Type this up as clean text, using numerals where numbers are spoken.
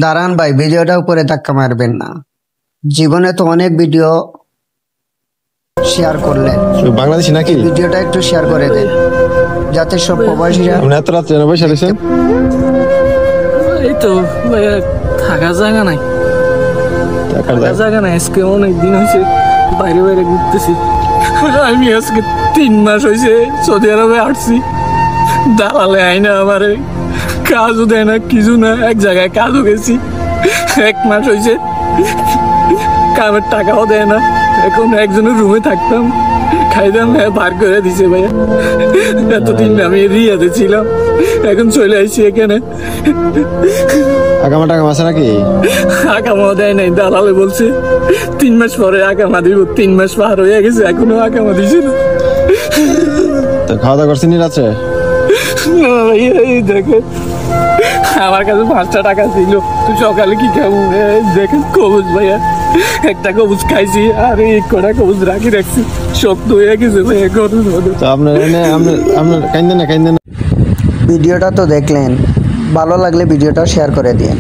দাঁড়ান ভাই, ভিডিওটা উপরে ধাক্কা মারবেন না। জীবনে তো অনেক ভিডিও শেয়ার করলেন, বাংলাদেশি নাকি? ভিডিওটা একটু শেয়ার করে দেন যাতে সব প্রবাসীরা। আপনি এত রাত্রে বসে রয়েছেন? এই তো ভাইয়া, থাকা জায়গা নাই, থাকা জায়গা নাই। আজকে অনেক দিন হয়েছে বাইরে বাইরে ঘুরতেছি। আমি আজকে 3 মাস হয়েছে সৌদি আরবে আসছি। দালালে আইনা আমারে কাজও দেয় না, কিছু না। এক জায়গায় কাজও গেছি, 1 মাস হয়েছে কামের টাকাও দেয় না। এখন একজনের রুমে থাকতাম, খাইতাম, বার করে দিছে ভাইয়া। এতদিন আমি রিয়াতে ছিলাম, এখন চলে আসছি এখানে। আগামা টাকা আছে নাকি? আকামা দেয় নাই, দালালে বলছে 3 মাস পরে আকামা দিব। 3 মাস পার হয়ে গেছে, এখনো আকামা দিছে না। তো খাওয়া দাওয়া করছেন রাত্রে? না ভাইয়া, এই দেখে আমার কাছে 5টা টাকা ছিল, তুই সকালে কি খাবো? দেখেন কবুজ ভাইয়া, একটা কবুজ খাইছি আর এই কটা কবুজ রাখছি, শক্ত হয়ে গেছে ভাইয়া। তো আপনার আপনার কাইন্দেন না। ভিডিওটা তো দেখলেন, ভালো লাগলে ভিডিওটা শেয়ার করে দিন।